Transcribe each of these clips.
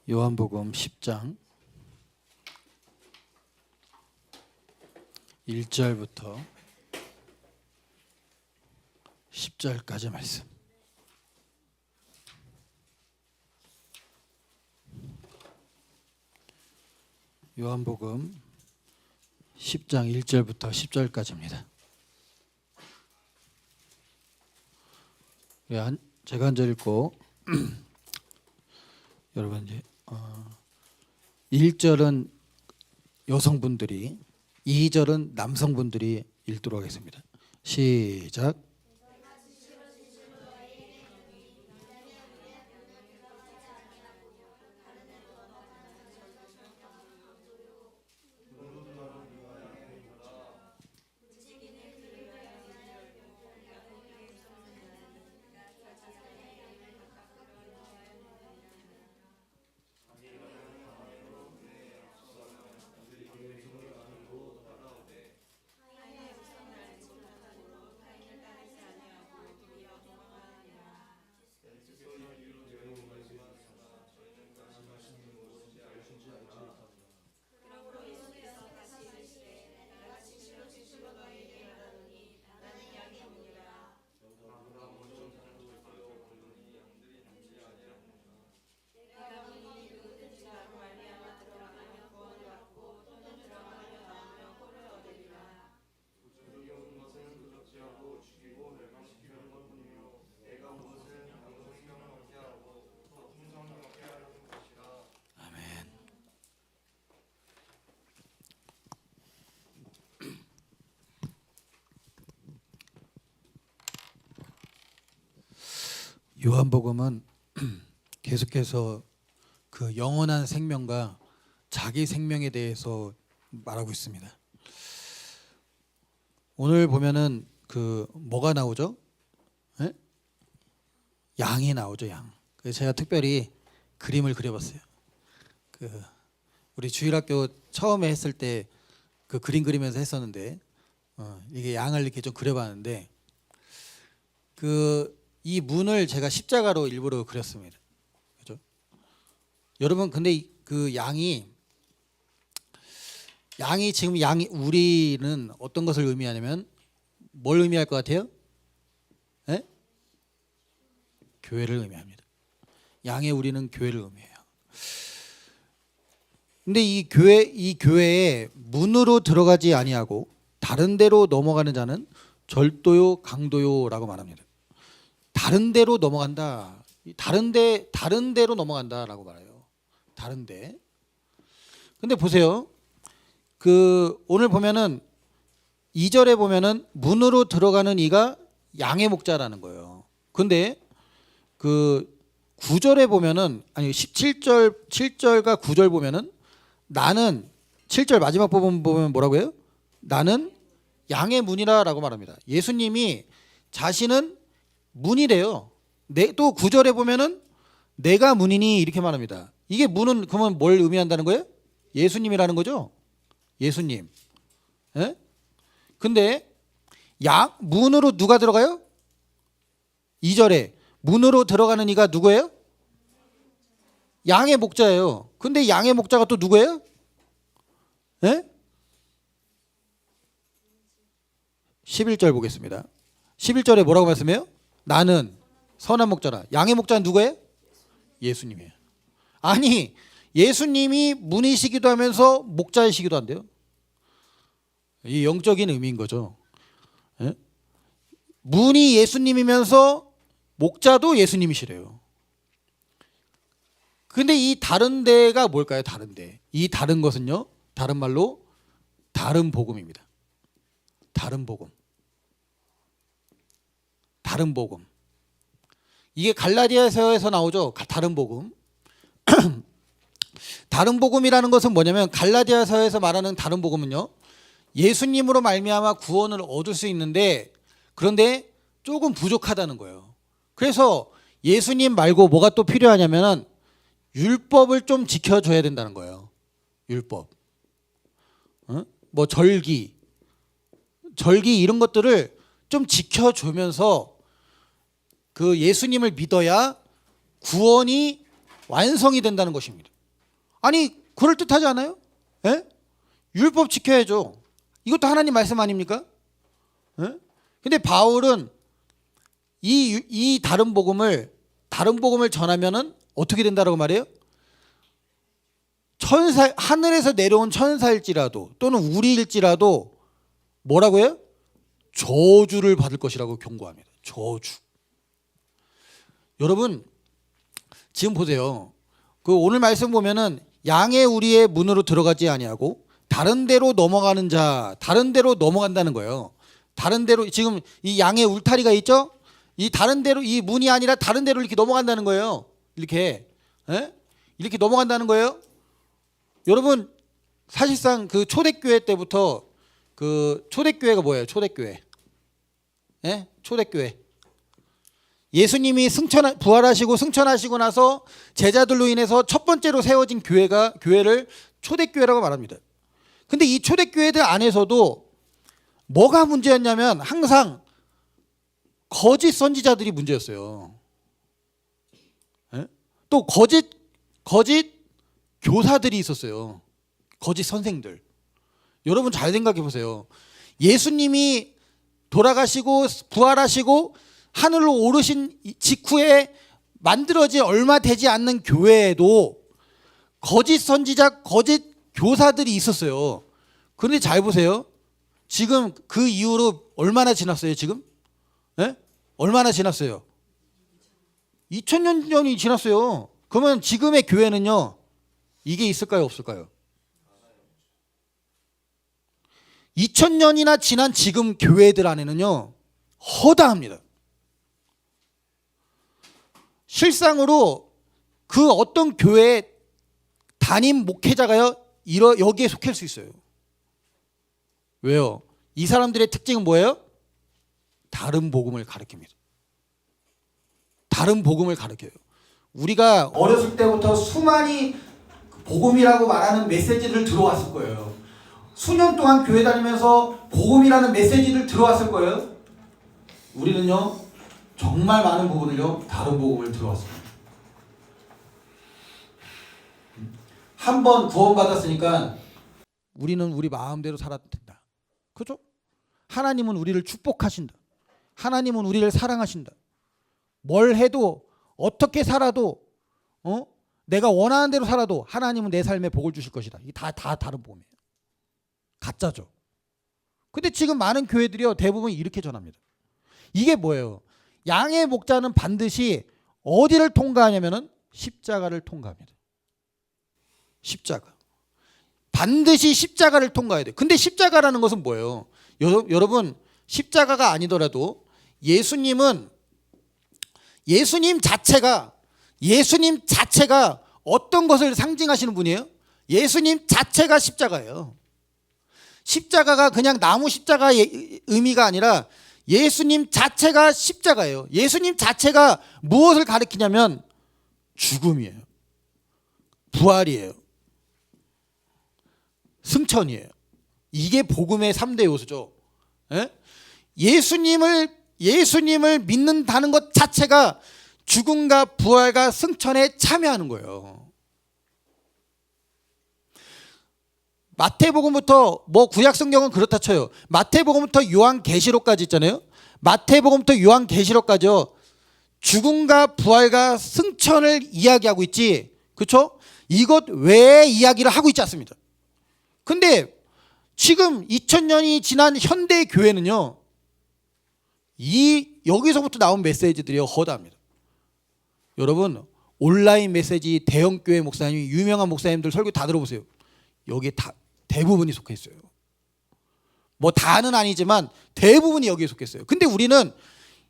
요한복음 10장 1절부터 10절까지 말씀. 요한복음 10장 1절부터 10절까지입니다. 제가 한 절 읽고 여러분 이제 1절은 여성분들이, 2절은 남성분들이 읽도록 하겠습니다. 시작. 요한복음은 계속해서 그 영원한 생명과 자기 생명에 대해서 말하고 있습니다. 오늘 보면은 그 뭐가 나오죠? 에? 양이 나오죠, 양. 그래서 제가 특별히 그림을 그려봤어요. 그 우리 주일학교 처음에 했을 때 그 그림 그리면서 했었는데 이게 양을 이렇게 좀 그려봤는데 이 문을 제가 십자가로 일부러 그렸습니다. 그죠? 여러분, 근데 그 양이 지금 우리는 어떤 것을 의미하냐면 뭘 의미할 것 같아요? 에? 교회를 의미합니다. 양의 우리는 교회를 의미해요. 근데 이 교회에 문으로 들어가지 아니하고 다른 데로 넘어가는 자는 절도요, 강도요라고 말합니다. 다른 데로 넘어간다. 다른 데로 넘어간다라고 말해요. 다른 데. 근데 보세요. 오늘 보면은 2절에 보면은 문으로 들어가는 이가 양의 목자라는 거예요. 근데 9절에 보면은 7절과 9절 보면은 나는 7절 마지막 부분 보면 뭐라고 해요? 나는 양의 문이라라고 말합니다. 예수님이 자신은 문이래요. 또 9절에 보면은 내가 문이니 이렇게 말합니다. 이게 문은 그러면 뭘 의미한다는 거예요? 예수님이라는 거죠. 예수님. 예? 근데 문으로 누가 들어가요? 2절에 문으로 들어가는 이가 누구예요? 양의 목자예요. 근데 양의 목자가 또 누구예요? 예? 11절 보겠습니다. 11절에 뭐라고 말씀해요? 나는 선한 목자라. 양의 목자는 누구예요? 예수님이에요. 아니, 예수님이 문이시기도 하면서 목자이시기도 한데요. 이 영적인 의미인 거죠. 예? 문이 예수님이면서 목자도 예수님이시래요. 근데 이 다른 데가 뭘까요? 다른 데. 이 다른 것은요, 다른 말로 다른 복음입니다. 다른 복음. 다른 복음. 이게 갈라디아서에서 나오죠. 다른 복음. 다른 복음이라는 것은 뭐냐면 갈라디아서에서 말하는 다른 복음은요, 예수님으로 말미암아 구원을 얻을 수 있는데 그런데 조금 부족하다는 거예요. 그래서 예수님 말고 뭐가 또 필요하냐면 율법을 좀 지켜줘야 된다는 거예요. 율법. 뭐 절기 이런 것들을 좀 지켜주면서 그 예수님을 믿어야 구원이 완성이 된다는 것입니다. 아니 그럴듯하지 않아요? 예? 율법 지켜야죠. 이것도 하나님 말씀 아닙니까? 예? 근데 바울은 이 다른 복음을 전하면은 어떻게 된다라고 말해요? 천사, 하늘에서 내려온 천사일지라도 또는 우리일지라도 뭐라고 해요? 저주를 받을 것이라고 경고합니다. 저주. 여러분 지금 보세요. 그 오늘 말씀 보면은 양의 우리의 문으로 들어가지 아니하고 다른 데로 넘어가는 자, 다른 데로 넘어간다는 거예요. 다른 데로 지금 이 양의 울타리가 있죠? 이 다른 데로 이 문이 아니라 다른 데로 이렇게 넘어간다는 거예요. 이렇게 이렇게 넘어간다는 거예요. 여러분 사실상 그 초대교회 때부터 그 초대교회가 뭐예요? 초대교회. 초대교회. 예수님이 부활하시고 승천하시고 나서 제자들로 인해서 첫 번째로 세워진 교회를 초대교회라고 말합니다. 근데 이 초대교회들 안에서도 뭐가 문제였냐면 항상 거짓 선지자들이 문제였어요. 또 거짓 교사들이 있었어요. 거짓 선생들. 여러분 잘 생각해 보세요. 예수님이 돌아가시고 부활하시고 하늘로 오르신 직후에 만들어지 얼마 되지 않는 교회에도 거짓 선지자, 거짓 교사들이 있었어요. 그런데 잘 보세요. 지금 그 이후로 얼마나 지났어요, 지금? 얼마나 지났어요? 2000년이 지났어요. 그러면 지금의 교회는요, 이게 있을까요, 없을까요? 2000년이나 지난 지금 교회들 안에는요, 허다합니다. 실상으로 그 어떤 교회 담임 목회자가요, 여기에 속할 수 있어요. 왜요? 이 사람들의 특징은 뭐예요? 다른 복음을 가르칩니다. 다른 복음을 가르쳐요. 우리가 어렸을 때부터 수많이 복음이라고 말하는 메시지를 들어왔을 거예요. 수년 동안 교회 다니면서 복음이라는 메시지를 들어왔을 거예요. 우리는요, 정말 많은 부분을요, 다른 복음을 들어왔습니다. 한 번 구원받았으니까 우리는 우리 마음대로 살아도 된다. 그죠? 하나님은 우리를 축복하신다. 하나님은 우리를 사랑하신다. 뭘 해도 어떻게 살아도 내가 원하는 대로 살아도 하나님은 내 삶에 복을 주실 것이다. 이게 다 다른 복음이에요. 가짜죠. 근데 지금 많은 교회들이요, 대부분 이렇게 전합니다. 이게 뭐예요? 양의 목자는 반드시 어디를 통과하냐면은 십자가를 통과합니다. 십자가. 반드시 십자가를 통과해야 돼요. 근데 십자가라는 것은 뭐예요? 여러분 십자가가 아니더라도 예수님 자체가 어떤 것을 상징하시는 분이에요? 예수님 자체가 십자가예요. 십자가가 그냥 나무 십자가의 의미가 아니라 예수님 자체가 십자가예요. 예수님 자체가 무엇을 가리키냐면 죽음이에요. 부활이에요. 승천이에요. 이게 복음의 3대 요소죠. 예수님을 믿는다는 것 자체가 죽음과 부활과 승천에 참여하는 거예요. 마태복음부터 구약 성경은 그렇다 쳐요. 마태복음부터 요한계시록까지 있잖아요. 마태복음부터 요한계시록까지요. 죽음과 부활과 승천을 이야기하고 있지. 그렇죠? 이것 외에 이야기를 하고 있지 않습니다. 근데 지금 2000년이 지난 현대 교회는요, 여기서부터 나온 메시지들이 허다합니다. 여러분 온라인 메시지 대형 교회 목사님, 유명한 목사님들 설교 다 들어보세요. 여기에 다 대부분이 속해 있어요. 뭐 다는 아니지만 대부분이 여기에 속했어요. 근데 우리는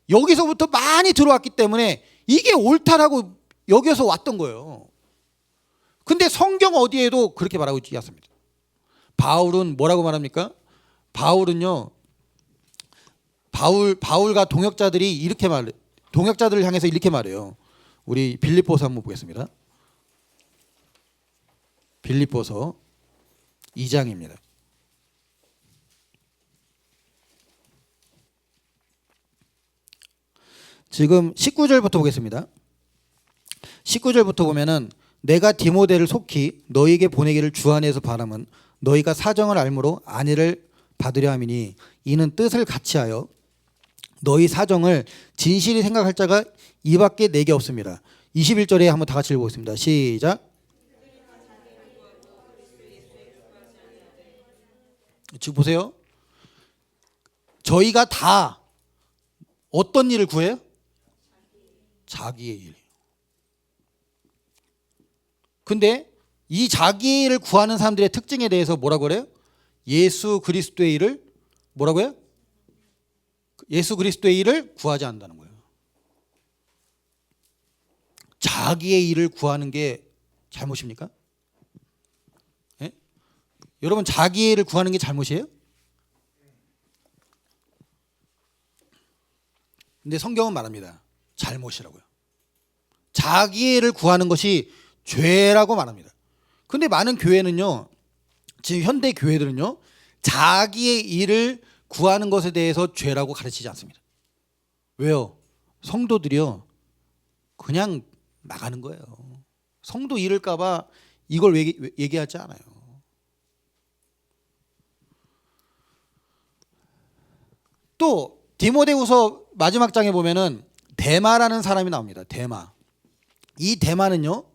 여기서부터 많이 들어왔기 때문에 이게 옳다라고 여기서 왔던 거예요. 근데 성경 어디에도 그렇게 말하고 있지 않습니다. 바울은 뭐라고 말합니까? 바울은요, 바울과 동역자들이 동역자들을 향해서 이렇게 말해요. 우리 빌립보서 한번 보겠습니다. 빌립보서 2장입니다. 지금 19절부터 보겠습니다. 19절부터 보면은 내가 디모데를 속히 너희에게 보내기를 주 안에서 바람은 너희가 사정을 알므로 안위를 받으려 함이니 이는 뜻을 같이하여 너희 사정을 진실히 생각할 자가 이밖에 내게 없습니다. 21절에 한번 다 같이 읽어보겠습니다. 시작. 지금 보세요. 저희가 다 어떤 일을 구해요? 자기의 일. 근데 이 자기의 일을 구하는 사람들의 특징에 대해서 뭐라고 그래요? 예수 그리스도의 일을 뭐라고 해요? 예수 그리스도의 일을 구하지 않는다는 거예요. 자기의 일을 구하는 게 잘못입니까? 예? 여러분 자기의 일을 구하는 게 잘못이에요? 근데 성경은 말합니다. 잘못이라고요. 자기의 일을 구하는 것이 죄라고 말합니다. 근데 많은 교회는요, 지금 현대 교회들은요, 자기의 일을 구하는 것에 대해서 죄라고 가르치지 않습니다. 왜요? 성도들이요, 그냥 나가는 거예요. 성도 잃을까봐 이걸 얘기하지 않아요. 또 디모데후서 마지막 장에 보면은 데마라는 사람이 나옵니다. 데마. 이 데마는요,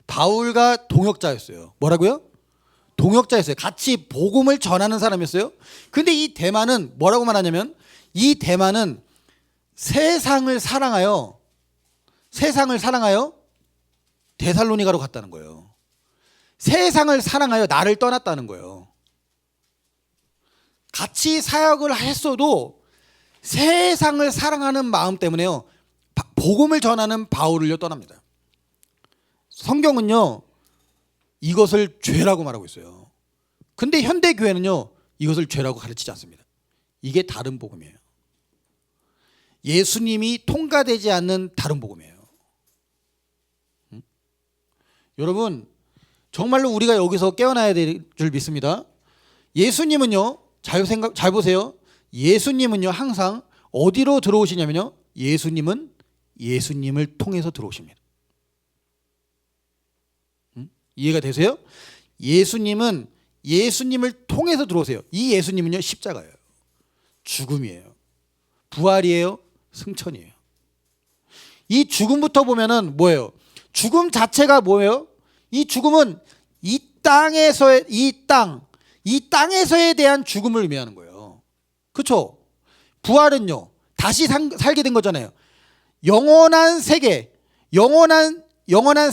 바울과 동역자였어요. 뭐라고요? 동역자였어요. 같이 복음을 전하는 사람이었어요. 근데 이 데마는 뭐라고 말하냐면, 이 데마는 세상을 사랑하여 데살로니가로 갔다는 거예요. 세상을 사랑하여 나를 떠났다는 거예요. 같이 사역을 했어도 세상을 사랑하는 마음 때문에요, 복음을 전하는 바울을요 떠납니다. 성경은요 이것을 죄라고 말하고 있어요. 근데 현대 교회는요 이것을 죄라고 가르치지 않습니다. 이게 다른 복음이에요. 예수님이 통과되지 않는 다른 복음이에요. 여러분 정말로 우리가 여기서 깨어나야 될 줄 믿습니다. 예수님은요 잘 보세요. 예수님은요 항상 어디로 들어오시냐면요, 예수님은 예수님을 통해서 들어오십니다. 이해가 되세요? 예수님은 예수님을 통해서 들어오세요. 이 예수님은요 십자가예요. 죽음이에요. 부활이에요. 승천이에요. 이 죽음부터 보면은 뭐예요? 죽음 자체가 뭐예요? 이 죽음은 이 땅에서에 대한 죽음을 의미하는 거예요. 그렇죠? 부활은요 다시 살게 된 거잖아요. 영원한 세계, 영원한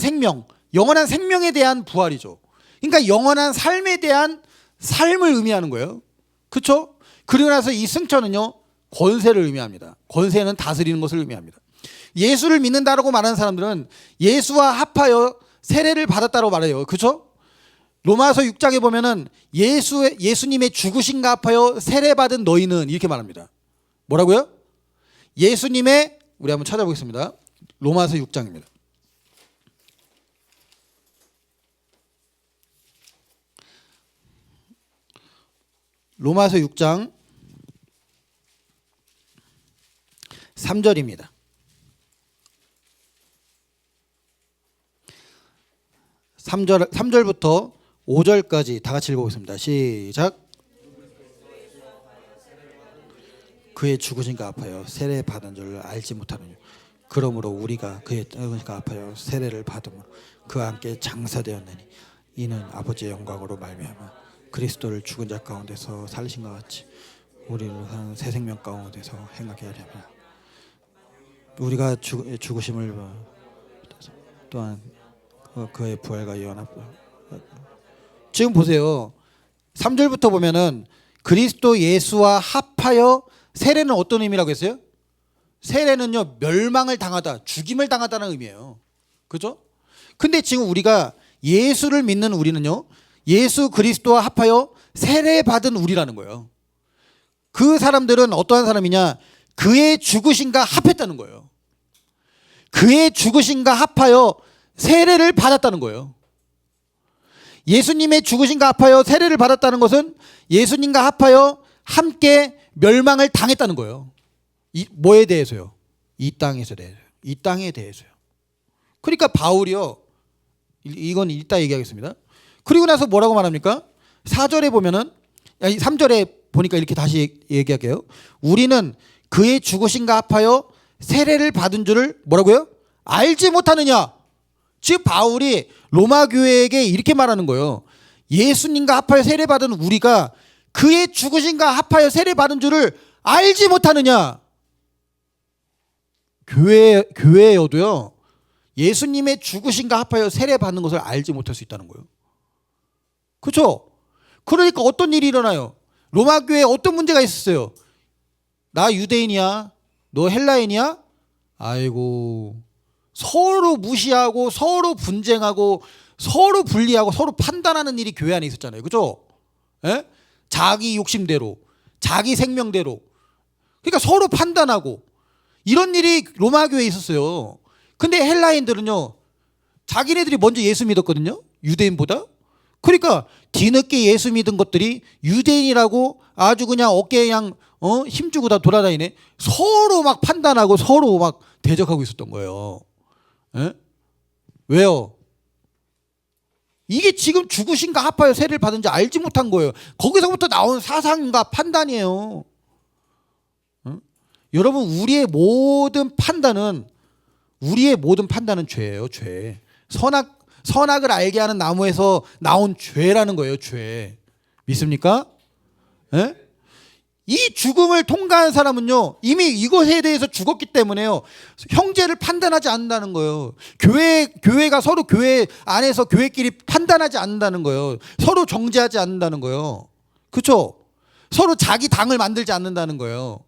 생명, 영원한 생명에 대한 부활이죠. 그러니까 영원한 삶에 대한 삶을 의미하는 거예요. 그렇죠? 그리고 나서 이 승천은요 권세를 의미합니다. 권세는 다스리는 것을 의미합니다. 예수를 믿는다라고 말하는 사람들은 예수와 합하여 세례를 받았다고 말해요. 그렇죠? 로마서 6장에 보면은 예수님의 죽으심과 합하여 세례받은 너희는 이렇게 말합니다. 뭐라고요? 예수님의, 우리 한번 찾아보겠습니다. 로마서 6장입니다. 로마서 6장 3절입니다. 3절부터 5절까지 다 같이 읽어보겠습니다. 시작. 그의 죽으심과 합하여 세례 받은 줄 알지 못하느냐. 그러므로 우리가 그의 죽으심과 합하여 세례를 받음으로 그와 함께 장사되었느니 이는 아버지의 영광으로 말미암아 그리스도를 죽은 자 가운데서 살리신 것 같이 우리를 사는 새 생명 가운데서 행하게 하려면 우리가 죽으심을 또한 그의 부활과 연합. 지금 보세요. 3절부터 보면은 그리스도 예수와 합하여, 세례는 어떤 의미라고 했어요? 세례는요 멸망을 당하다, 죽임을 당하다는 의미예요. 그죠? 근데 지금 우리가 예수를 믿는 우리는요 예수 그리스도와 합하여 세례 받은 우리라는 거예요. 그 사람들은 어떠한 사람이냐? 그의 죽으심과 합했다는 거예요. 그의 죽으심과 합하여 세례를 받았다는 거예요. 예수님의 죽으심과 합하여 세례를 받았다는 것은 예수님과 합하여 함께 멸망을 당했다는 거예요. 뭐에 대해서요? 이 땅에 대해서요. 그러니까 바울이요 이건 이따 얘기하겠습니다. 그리고 나서 뭐라고 말합니까? 4절에 보면은 3절에 보니까 이렇게 다시 얘기할게요. 우리는 그의 죽으심과 합하여 세례를 받은 줄을 뭐라고요? 알지 못하느냐? 즉 바울이 로마 교회에게 이렇게 말하는 거예요. 예수님과 합하여 세례 받은 우리가 그의 죽으심과 합하여 세례 받은 줄을 알지 못하느냐? 교회여도요. 예수님의 죽으심과 합하여 세례 받는 것을 알지 못할 수 있다는 거예요. 그렇죠? 그러니까 어떤 일이 일어나요? 로마 교회에 어떤 문제가 있었어요? 나 유대인이야. 너 헬라인이야? 아이고, 서로 무시하고 서로 분쟁하고 서로 분리하고 서로 판단하는 일이 교회 안에 있었잖아요. 그죠? 예? 자기 욕심대로, 자기 생명대로. 그러니까 서로 판단하고 이런 일이 로마 교회에 있었어요. 근데 헬라인들은요, 자기네들이 먼저 예수 믿었거든요. 유대인보다. 그러니까 뒤늦게 예수 믿은 것들이 유대인이라고 아주 그냥 어깨에 그냥 힘주고 다 돌아다니네. 서로 막 판단하고 서로 막 대적하고 있었던 거예요. 에? 왜요? 이게 지금 죽으신가 합하여 세례를 받은지 알지 못한 거예요. 거기서부터 나온 사상과 판단이에요. 여러분, 우리의 모든 판단은 죄예요. 죄. 선악을 알게 하는 나무에서 나온 죄라는 거예요. 죄. 믿습니까? 에? 이 죽음을 통과한 사람은요, 이미 이것에 대해서 죽었기 때문에요, 형제를 판단하지 않는다는 거예요. 교회가 서로 교회 안에서 교회끼리 판단하지 않는다는 거예요. 서로 정죄하지 않는다는 거예요. 그렇죠? 서로 자기 당을 만들지 않는다는 거예요.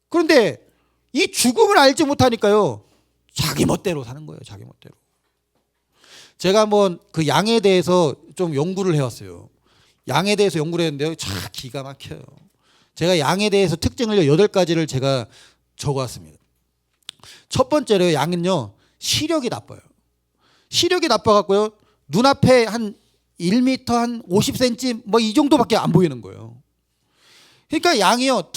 그런데 이 죽음을 알지 못하니까요, 자기 멋대로 사는 거예요. 자기 멋대로. 제가 한번 그 양에 대해서 좀 연구를 해왔어요. 양에 대해서 연구를 했는데요, 참 기가 막혀요. 제가 양에 대해서 특징을 8가지를 제가 적어왔습니다. 첫 번째로 양은요, 시력이 나빠요. 시력이 나빠갖고요, 눈앞에 한 1m 한 50cm 뭐 이 정도밖에 안 보이는 거예요. 그러니까 양이요,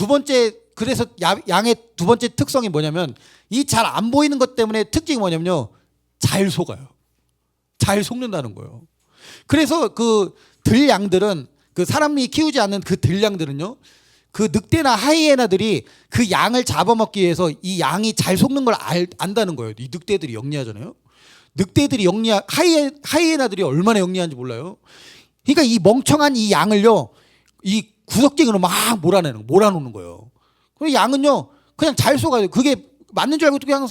그래서 양의 두 번째 특성이 뭐냐면, 이 잘 안 보이는 것 때문에 특징이 뭐냐면요, 잘 속아요. 잘 속는다는 거예요. 그래서 그 들양들은, 그 사람이 키우지 않는 그 들양들은요, 그 늑대나 하이에나들이 그 양을 잡아먹기 위해서 이 양이 잘 속는 걸 안다는 거예요. 이 늑대들이 영리하잖아요. 늑대들이 하이에나들이 얼마나 영리한지 몰라요. 그러니까 이 멍청한 이 양을요, 이 구석쟁이로 막 몰아놓는 거예요. 그래서 양은요, 그냥 잘 속아요. 그게 맞는 줄 알고 그냥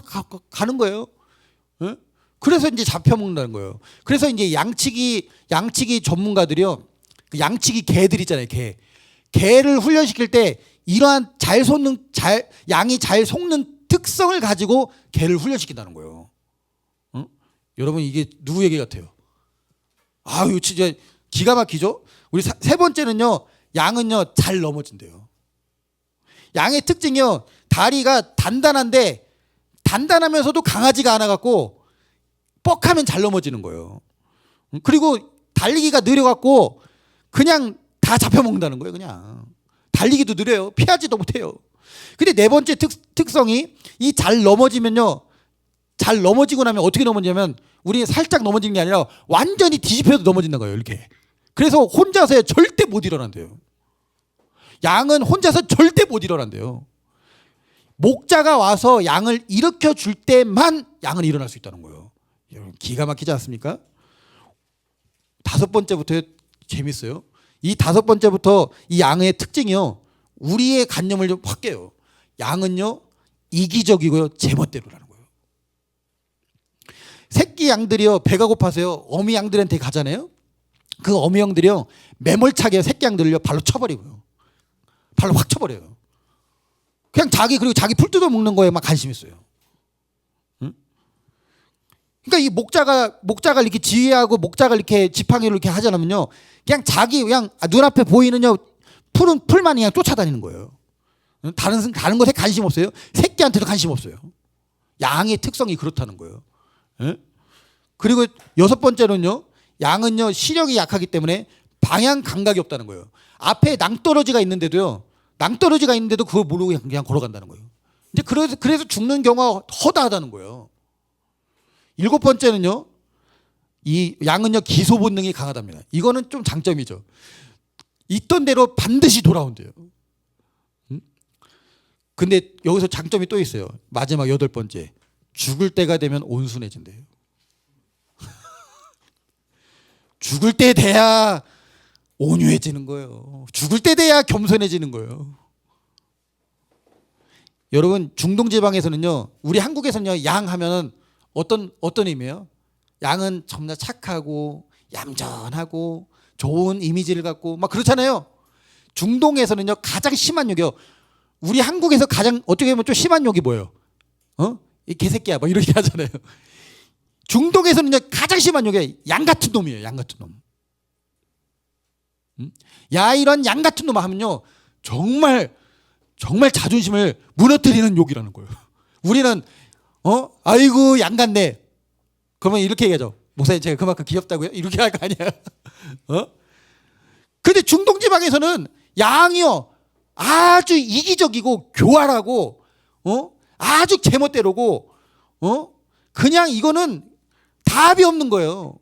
가는 거예요. 네? 그래서 이제 잡혀먹는다는 거예요. 그래서 이제 양치기 전문가들이요, 그 양치기 개들 있잖아요. 개를 훈련시킬 때 이러한 양이 잘 속는 특성을 가지고 개를 훈련시킨다는 거예요. 응? 여러분, 이게 누구 얘기 같아요? 아유, 진짜 기가 막히죠? 우리 세 번째는요, 양은요, 잘 넘어진대요. 양의 특징이요, 다리가 단단한데 단단하면서도 강하지가 않아갖고 뻑하면 잘 넘어지는 거예요. 그리고 달리기가 느려갖고 그냥 다 잡혀먹는다는 거예요. 그냥 달리기도 느려요. 피하지도 못해요. 근데 네 번째 특성이, 이 잘 넘어지면요, 잘 넘어지고 나면 어떻게 넘어지냐면, 우리 살짝 넘어지는 게 아니라 완전히 뒤집혀도 넘어진다는 거예요. 이렇게. 그래서 혼자서 절대 못 일어난대요. 양은 혼자서 절대 못 일어난대요. 목자가 와서 양을 일으켜 줄 때만 양은 일어날 수 있다는 거예요. 여러분, 기가 막히지 않습니까? 5번째부터 재밌어요. 이 5번째부터 이 양의 특징이요, 우리의 관념을 좀 확 깨요. 양은요, 이기적이고요, 제멋대로라는 거예요. 새끼 양들이요, 배가 고파서요, 어미 양들한테 가잖아요. 그 어미 양들이요, 매몰차게 새끼 양들을요, 발로 쳐버리고요. 발로 확 쳐버려요. 그냥 그리고 자기 풀 뜯어 먹는 거에 막 관심 있어요. 응? 그러니까 이 목자가 이렇게 지휘하고 목자가 이렇게 지팡이로 이렇게 하자면요, 그냥 눈앞에 보이는요, 풀만 그냥 쫓아다니는 거예요. 다른 것에 관심 없어요. 새끼한테도 관심 없어요. 양의 특성이 그렇다는 거예요. 예? 그리고 6번째는요, 양은요, 시력이 약하기 때문에 방향 감각이 없다는 거예요. 앞에 낭떠러지가 있는데도 그걸 모르고 그냥 걸어간다는 거예요. 이제 그래서 죽는 경우가 허다하다는 거예요. 7번째는요, 이 양은요 기소 본능이 강하답니다. 이거는 좀 장점이죠. 있던 대로 반드시 돌아온대요. 근데 여기서 장점이 또 있어요. 마지막 8번째. 죽을 때가 되면 온순해진대요. 죽을 때 돼야 온유해지는 거예요. 죽을 때 돼야 겸손해지는 거예요. 여러분 중동 지방에서는요, 우리 한국에서는요 양 하면은 어떤 의미예요? 양은 정말 착하고 얌전하고 좋은 이미지를 갖고 막 그렇잖아요. 중동에서는요 가장 심한 욕이요. 우리 한국에서 가장 어떻게 보면 좀 심한 욕이 뭐예요? 이 개새끼야 뭐 이렇게 하잖아요. 중동에서는요 가장 심한 욕이 양 같은 놈이에요. 양 같은 놈. 야 이런 양 같은 놈 하면요 정말 자존심을 무너뜨리는 욕이라는 거예요. 우리는 아이고 양 같네. 그러면 이렇게 얘기하죠. 목사님 제가 그만큼 귀엽다고요? 이렇게 할 거 아니야. 근데 중동 지방에서는 양이요 아주 이기적이고 교활하고 아주 제멋대로고 그냥 이거는 답이 없는 거예요.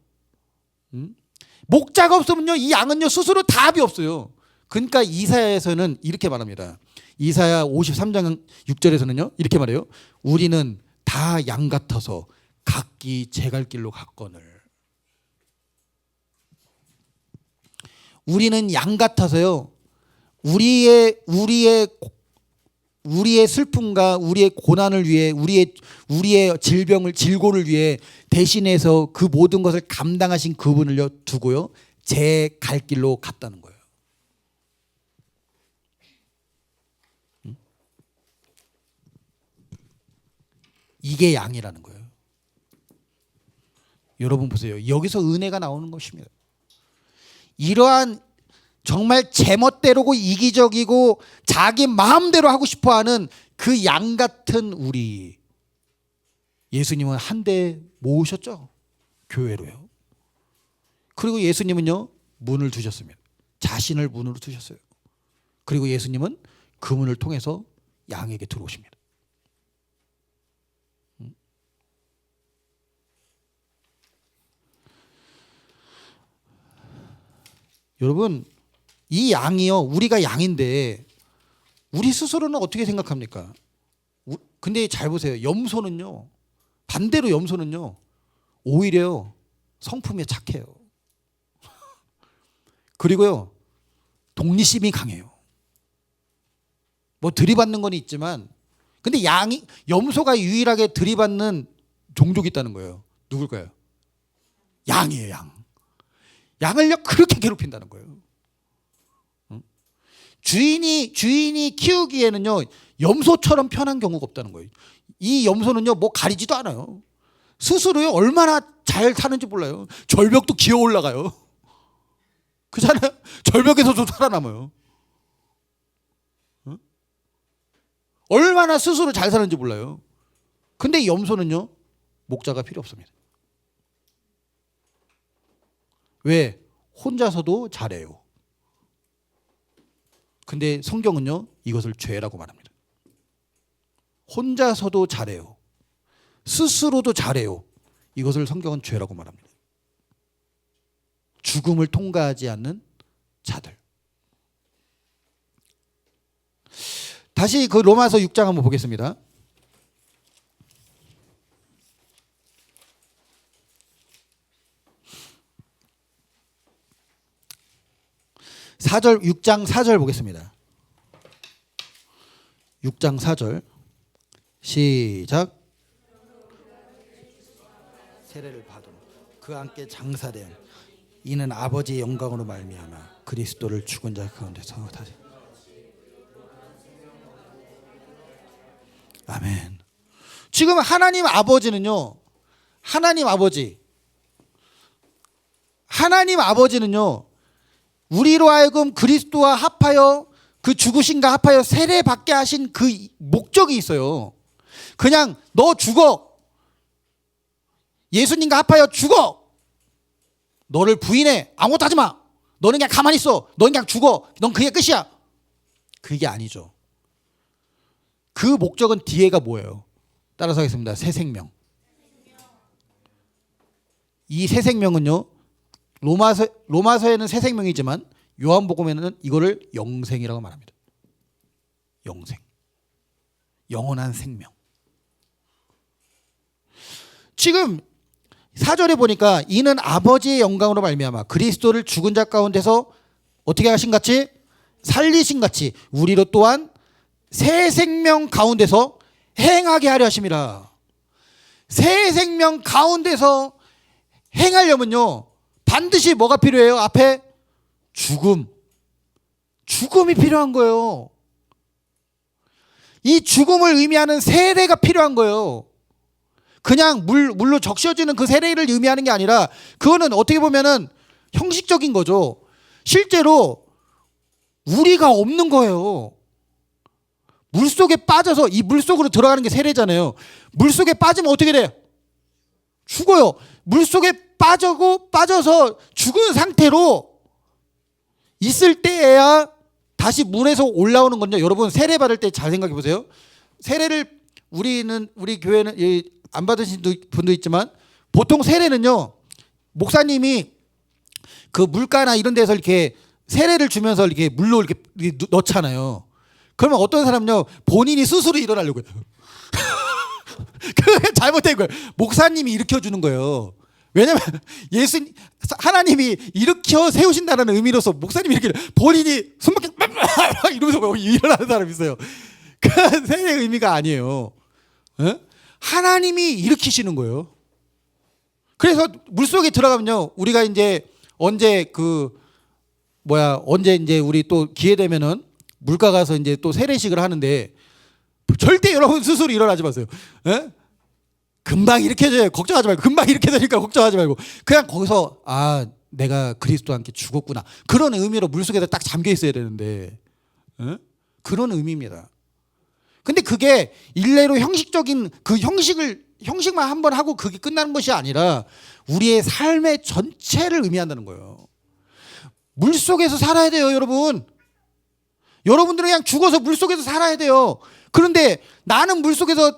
목자가 없으면요 이 양은요 스스로 답이 없어요. 그러니까 이사야에서는 이렇게 말합니다. 이사야 53장 6절에서는요 이렇게 말해요. 우리는 다 양 같아서 각기 제 갈 길로 갔거늘. 우리는 양 같아서요 우리의 슬픔과 우리의 고난을 위해 우리의 질고를 위해 대신해서 그 모든 것을 감당하신 그분을요 두고요 제 갈 길로 갔다는 거예요. 이게 양이라는 거예요. 여러분 보세요. 여기서 은혜가 나오는 것입니다. 이러한 정말 제멋대로고 이기적이고 자기 마음대로 하고 싶어하는 그 양 같은 우리 예수님은 한 대 모으셨죠. 교회로요. 그리고 예수님은요 문을 두셨습니다. 자신을 문으로 두셨어요. 그리고 예수님은 그 문을 통해서 양에게 들어오십니다. 여러분 이 양이요 우리가 양인데 우리 스스로는 어떻게 생각합니까? 근데 잘 보세요. 염소는요 반대로 염소는요 오히려 성품에 착해요. 그리고요 독립심이 강해요. 뭐 들이받는 건 있지만 근데 염소가 유일하게 들이받는 종족이 있다는 거예요. 누굴까요? 양이에요. 양을요 그렇게 괴롭힌다는 거예요. 주인이 키우기에는요 염소처럼 편한 경우가 없다는 거예요. 이 염소는요 뭐 가리지도 않아요. 스스로요 얼마나 잘 사는지 몰라요. 절벽도 기어 올라가요. 그렇잖아요. 절벽에서도 살아남아요. 얼마나 스스로 잘 사는지 몰라요. 근데 염소는요 목자가 필요 없습니다. 왜? 혼자서도 잘해요. 근데 성경은요 이것을 죄라고 말합니다. 혼자서도 잘해요. 스스로도 잘해요. 이것을 성경은 죄라고 말합니다. 죽음을 통과하지 않는 자들. 다시 그 로마서 6장 한번 보겠습니다. 6장 4절 보겠습니다. 6장 4절 시작. 세례를 받은 그 함께 장사된 이는 아버지의 영광으로 말미암아 그리스도를 죽은 자 가운데서 다시. 아멘. 지금 하나님 아버지는요 우리로 하여금 그리스도와 합하여 그 죽으신가 합하여 세례 받게 하신 그 목적이 있어요. 그냥 너 죽어. 예수님과 합하여 죽어. 너를 부인해. 아무것도 하지 마. 너는 그냥 가만히 있어. 너는 그냥 죽어. 넌 그게 끝이야. 그게 아니죠. 그 목적은 뒤에가 뭐예요? 따라서 하겠습니다. 새 생명. 이 새 생명은요, 로마서에는 새 생명이지만 요한복음에는 이거를 영생이라고 말합니다. 영생, 영원한 생명. 지금 4절에 보니까 이는 아버지의 영광으로 말미암아 그리스도를 죽은 자 가운데서 어떻게 하신 같이 살리신 같이 우리로 또한 새 생명 가운데서 행하게 하려 하심이라. 새 생명 가운데서 행하려면요 반드시 뭐가 필요해요? 앞에 죽음이 필요한 거예요. 이 죽음을 의미하는 세례가 필요한 거예요. 그냥 물로 적셔지는 그 세례를 의미하는 게 아니라 그거는 어떻게 보면은 형식적인 거죠. 실제로 우리가 없는 거예요. 물속에 빠져서 이 물속으로 들어가는 게 세례잖아요. 물속에 빠지면 어떻게 돼요? 죽어요. 물속에 빠져서 죽은 상태로 있을 때에야 다시 물에서 올라오는 건요. 여러분 세례 받을 때 잘 생각해 보세요. 세례를 우리 교회는 안 받으신 분도 있지만 보통 세례는요 목사님이 그 물가나 이런 데서 이렇게 세례를 주면서 이렇게 물로 이렇게 넣잖아요. 그러면 어떤 사람은요 본인이 스스로 일어나려고 해요. 그게 잘못된 거예요. 목사님이 일으켜 주는 거예요. 왜냐면 하나님이 일으켜 세우신다는 의미로서 목사님이 이렇게 본인이 숨막혀 이러면서 일어나는 사람이 있어요. 그 세례의 의미가 아니에요. 에? 하나님이 일으키시는 거예요. 그래서 물속에 들어가면요 우리가 이제 언제 이제 우리 또 기회 되면은 물가 가서 이제 또 세례식을 하는데 절대 여러분 스스로 일어나지 마세요. 에? 금방 일으켜져요. 걱정하지 말고. 금방 일으켜지니까 걱정하지 말고 그냥 거기서 내가 그리스도와 함께 죽었구나 그런 의미로 물속에서 딱 잠겨 있어야 되는데 에? 그런 의미입니다. 근데 그게 일례로 형식적인 그 형식만 한번 하고 그게 끝나는 것이 아니라 우리의 삶의 전체를 의미한다는 거예요. 물속에서 살아야 돼요, 여러분. 여러분들은 그냥 죽어서 물속에서 살아야 돼요. 그런데 나는 물속에서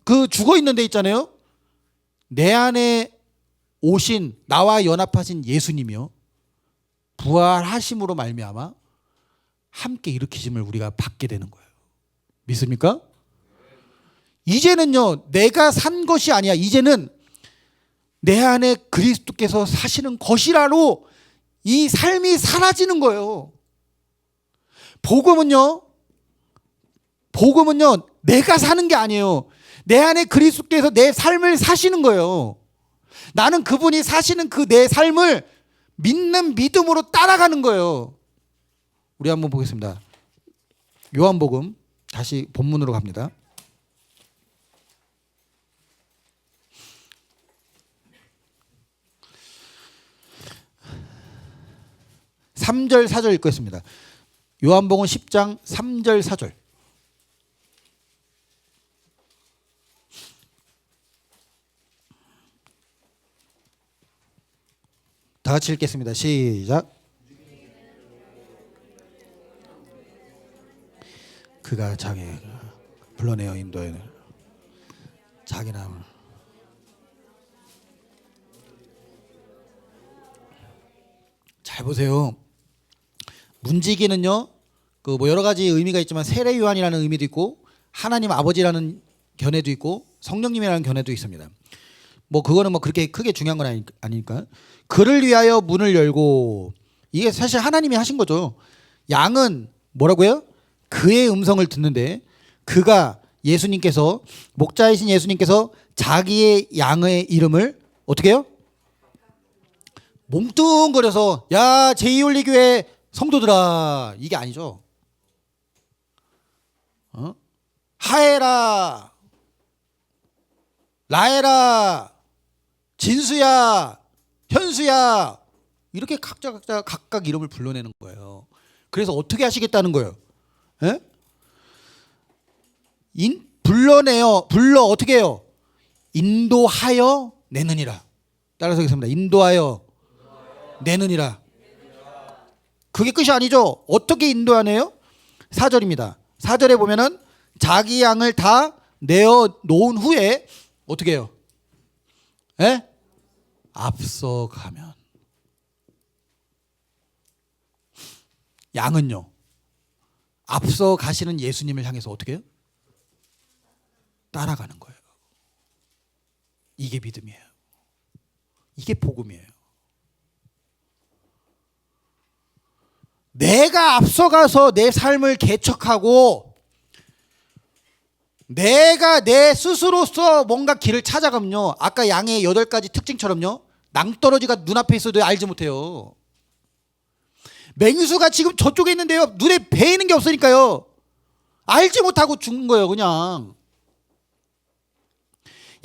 그 죽어 있는 데 있잖아요. 내 안에 오신 나와 연합하신 예수님이요. 부활하심으로 말미암아 함께 일으키심을 우리가 받게 되는 거예요. 믿습니까? 이제는요 내가 산 것이 아니야. 이제는 내 안에 그리스도께서 사시는 것이라로 이 삶이 사라지는 거예요. 복음은요 내가 사는 게 아니에요. 내 안에 그리스도께서 내 삶을 사시는 거예요. 나는 그분이 사시는 그 내 삶을 믿는 믿음으로 따라가는 거예요. 우리 한번 보겠습니다. 요한복음 다시 본문으로 갑니다. (3절) (4절) 읽겠습니다. 요한복음 10장 3절 4절. 다 같이 읽겠습니다. 시작. 그가 자기 불러내어 인도에 자기 남을 잘 보세요. 문지기는요 그 뭐 여러 가지 의미가 있지만 세례 요한이라는 의미도 있고 하나님 아버지라는 견해도 있고 성령님이라는 견해도 있습니다. 뭐 그거는 뭐 그렇게 크게 중요한 건 아니니까. 그를 위하여 문을 열고, 이게 사실 하나님이 하신 거죠. 양은 뭐라고요? 그의 음성을 듣는데 그가 예수님께서 목자이신 예수님께서 자기의 양의 이름을 어떻게 해요? 몽뚱거려서 야 제2올리교회 성도들아 이게 아니죠. 하에라 라에라 진수야 현수야 이렇게 각자 각각 이름을 불러내는 거예요. 그래서 어떻게 하시겠다는 거예요? 에? 불러 어떻게 해요? 인도하여 내느니라. 따라서 하겠습니다. 인도하여 내느니라. 그게 끝이 아니죠. 어떻게 인도하네요? 4절입니다. 4절에 보면은 자기 양을 다 내어 놓은 후에 어떻게 해요? 에? 앞서가면 양은요 앞서 가시는 예수님을 향해서 어떻게 해요? 따라가는 거예요. 이게 믿음이에요. 이게 복음이에요. 내가 앞서가서 내 삶을 개척하고 내가 내 스스로서 뭔가 길을 찾아가면요 아까 양의 8가지 특징처럼요 낭떠러지가 눈앞에 있어도 알지 못해요. 맹수가 지금 저쪽에 있는데요 눈에 베이는 게 없으니까요 알지 못하고 죽는 거예요. 그냥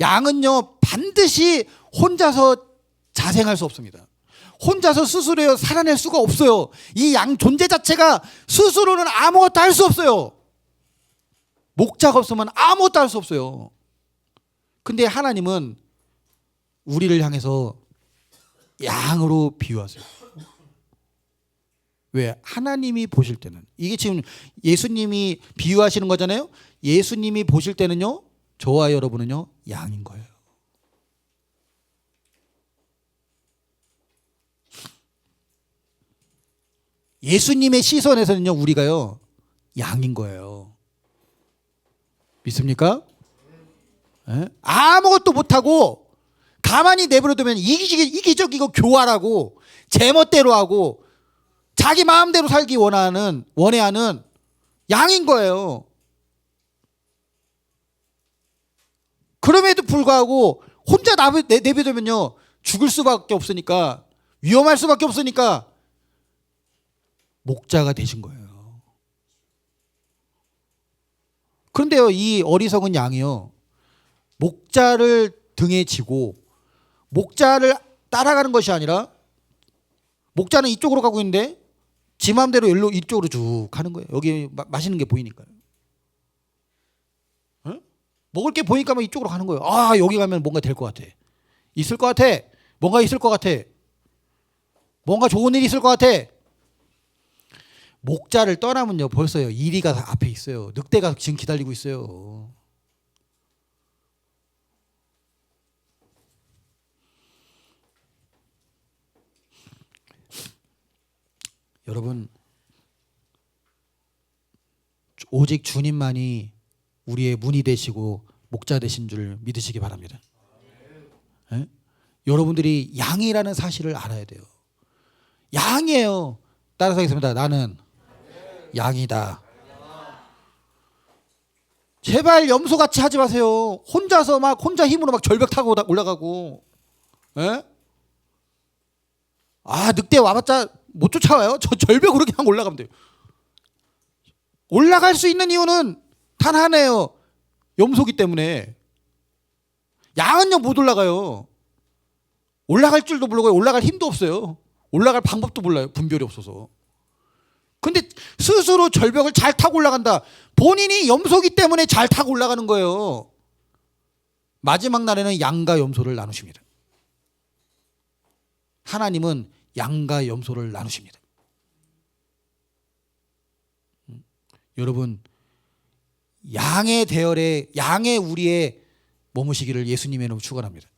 양은요 반드시 혼자서 자생할 수 없습니다. 혼자서 스스로 살아낼 수가 없어요. 이 양 존재 자체가 스스로는 아무것도 할 수 없어요. 목자가 없으면 아무것도 할 수 없어요. 근데 하나님은 우리를 향해서 양으로 비유하세요. 왜? 하나님이 보실 때는 이게 지금 예수님이 비유하시는 거잖아요. 예수님이 보실 때는요 저와 여러분은요 양인 거예요. 예수님의 시선에서는요 우리가요 양인 거예요. 믿습니까? 에? 아무것도 못하고 가만히 내버려두면 이기적이고 교활하고 제멋대로 하고 자기 마음대로 살기 원해하는 양인 거예요. 그럼에도 불구하고 혼자 내버려두면요 죽을 수밖에 없으니까 위험할 수밖에 없으니까 목자가 되신 거예요. 그런데요 이 어리석은 양이요 목자를 등에 지고 목자를 따라가는 것이 아니라 목자는 이쪽으로 가고 있는데 지 마음대로 이쪽으로 쭉 가는 거예요. 여기 맛있는 게 보이니까요. 어? 먹을 게 보니까 막 이쪽으로 가는 거예요. 아 여기 가면 뭔가 될 것 같아. 있을 것 같아. 뭔가 있을 것 같아. 뭔가 좋은 일이 있을 것 같아. 목자를 떠나면요 벌써요 이리가 앞에 있어요. 늑대가 지금 기다리고 있어요. 여러분 오직 주님만이 우리의 문이 되시고 목자 되신 줄 믿으시기 바랍니다. 에? 여러분들이 양이라는 사실을 알아야 돼요. 양이에요. 따라서 하겠습니다. 나는 양이다. 제발 염소같이 하지 마세요. 혼자서 막 혼자 힘으로 막 절벽 타고 올라가고. 에? 아 늑대 와봤자 못 쫓아와요. 저 절벽으로 그냥 올라가면 돼요. 올라갈 수 있는 이유는 단 하나예요. 염소기 때문에. 양은요 못 올라가요. 올라갈 줄도 모르고 올라갈 힘도 없어요. 올라갈 방법도 몰라요. 분별이 없어서. 근데 스스로 절벽을 잘 타고 올라간다. 본인이 염소기 때문에 잘 타고 올라가는 거예요. 마지막 날에는 양과 염소를 나누십니다. 하나님은 양과 염소를 나누십니다. 여러분 양의 대열에 양의 우리에 머무시기를 예수님의 이름으로 축원합니다.